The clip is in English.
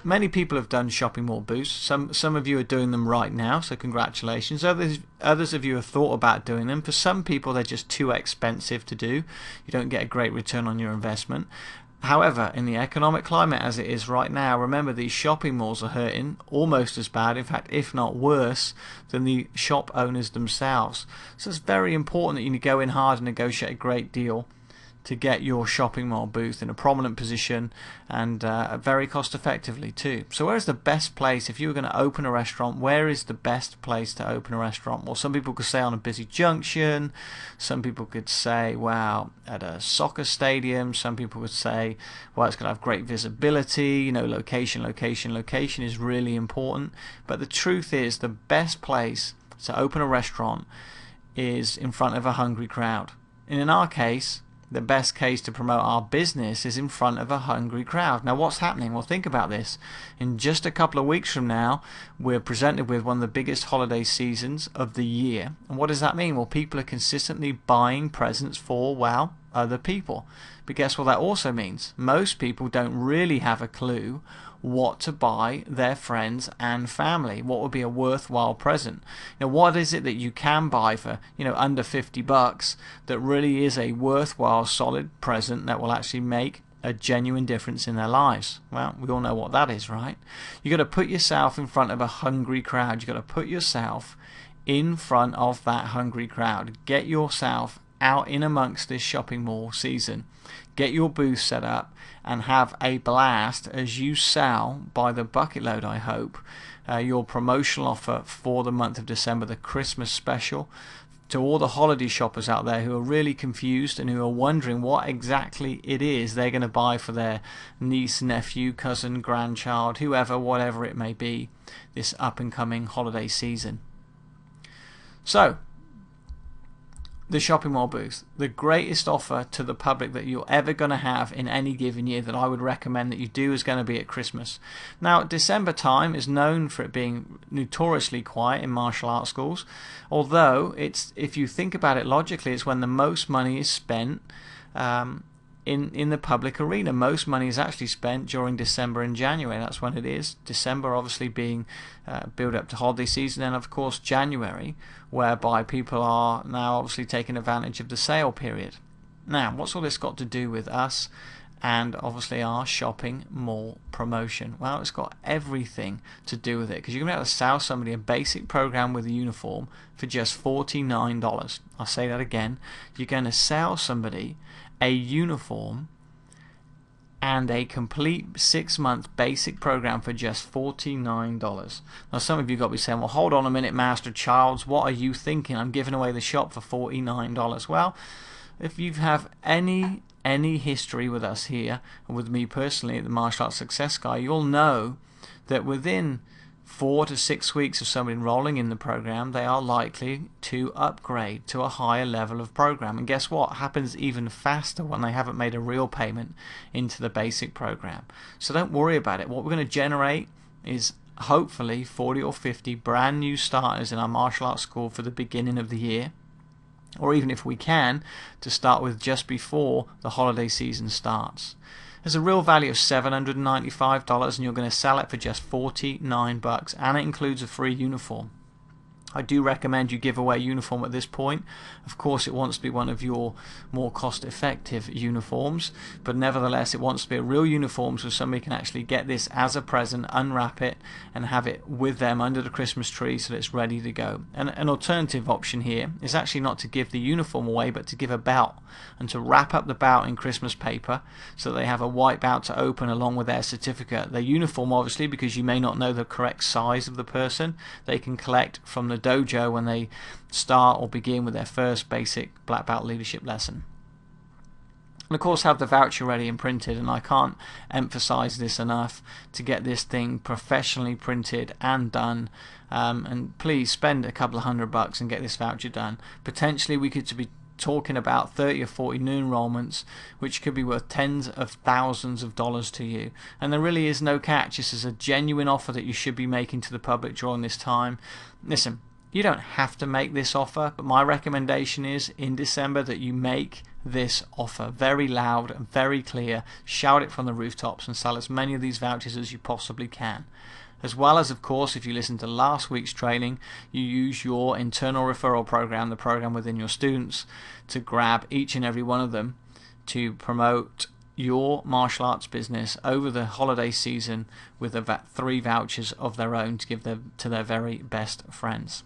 many people have done shopping mall booths. Some of you are doing them right now, so congratulations. Others of you have thought about doing them. For some people, they're just too expensive to do. You don't get a great return on your investment. However, in the economic climate as it is right now, remember these shopping malls are hurting almost as bad, in fact, if not worse, than the shop owners themselves. So it's very important that you go in hard and negotiate a great deal to get your shopping mall booth in a prominent position and very cost effectively too. So where is the best place if you were going to open a restaurant? Where is the best place to open a restaurant? Well, some people could say on a busy junction, some people could say, wow, at a soccer stadium, some people would say, well, it's going to have great visibility. You know, location is really important. But the truth is, the best place to open a restaurant is in front of a hungry crowd. And in our case, the best case to promote our business is in front of a hungry crowd. Now, what's happening? Well, think about this. In just a couple of weeks from now, we're presented with one of the biggest holiday seasons of the year. And what does that mean? Well, people are consistently buying presents for, well, other people. But guess what that also means? Most people don't really have a clue what to buy their friends and family. What would be a worthwhile present? You know, what is it that you can buy for, under $50 that really is a worthwhile, solid present that will actually make a genuine difference in their lives? Well, we all know what that is, right? You got to put yourself in front of a hungry crowd. You got to put yourself in front of that hungry crowd. Get yourself out in amongst this shopping mall season. Get your booth set up and have a blast as you sell by the bucket load, I hope, your promotional offer for the month of December, the Christmas special, to all the holiday shoppers out there who are really confused and who are wondering what exactly it is they're going to buy for their niece, nephew, cousin, grandchild, whoever, whatever it may be, this up and coming holiday season. So, the shopping mall booth, the greatest offer to the public that you're ever going to have in any given year that I would recommend that you do is going to be at Christmas. Now, December time is known for it being notoriously quiet in martial arts schools, although if you think about it logically, it's when the most money is spent in the public arena. Most money is actually spent during December and January. That's when it is. December obviously being build up to holiday season, and of course January, whereby people are now obviously taking advantage of the sale period. Now, what's all this got to do with us and obviously our shopping mall promotion? Well, it's got everything to do with it, because you're going to be able to sell somebody a basic program with a uniform for just $49. I'll say that again. You're going to sell somebody a uniform and a complete 6-month basic program for just $49. Now, some of you got to be saying, well, hold on a minute, Master Childs, what are you thinking? I'm giving away the shop for $49. Well, if you have any history with us here, and with me personally at the Martial Arts Success Guy, you'll know that within 4 to 6 weeks of somebody enrolling in the program, they are likely to upgrade to a higher level of program. And guess what? Happens even faster when they haven't made a real payment into the basic program. So don't worry about it. What we're going to generate is hopefully 40 or 50 brand new starters in our martial arts school for the beginning of the year, or even if we can, to start with just before the holiday season starts. There's a real value of $795, and you're going to sell it for just $49, and it includes a free uniform. I do recommend you give away a uniform at this point. Of course, it wants to be one of your more cost-effective uniforms, but nevertheless, it wants to be a real uniform so somebody can actually get this as a present, unwrap it, and have it with them under the Christmas tree so that it's ready to go. And an alternative option here is actually not to give the uniform away, but to give a belt, and to wrap up the belt in Christmas paper so that they have a white belt to open along with their certificate. Their uniform, obviously, because you may not know the correct size of the person, they can collect from the dojo when they start or begin with their first basic black belt leadership lesson. And of course, have the voucher ready and printed, and I can't emphasize this enough, to get this thing professionally printed and done. And please spend a couple of $100 and get this voucher done. Potentially we could be talking about 30 or 40 new enrollments, which could be worth tens of thousands of dollars to you. And there really is no catch. This is a genuine offer that you should be making to the public during this time. Listen, You don't have to make this offer, but my recommendation is in December that you make this offer very loud and very clear. Shout it from the rooftops and sell as many of these vouchers as you possibly can. As well as, of course, if you listen to last week's training, you use your internal referral program, the program within your students, to grab each and every one of them to promote your martial arts business over the holiday season with 3 vouchers of their own to give them to their very best friends.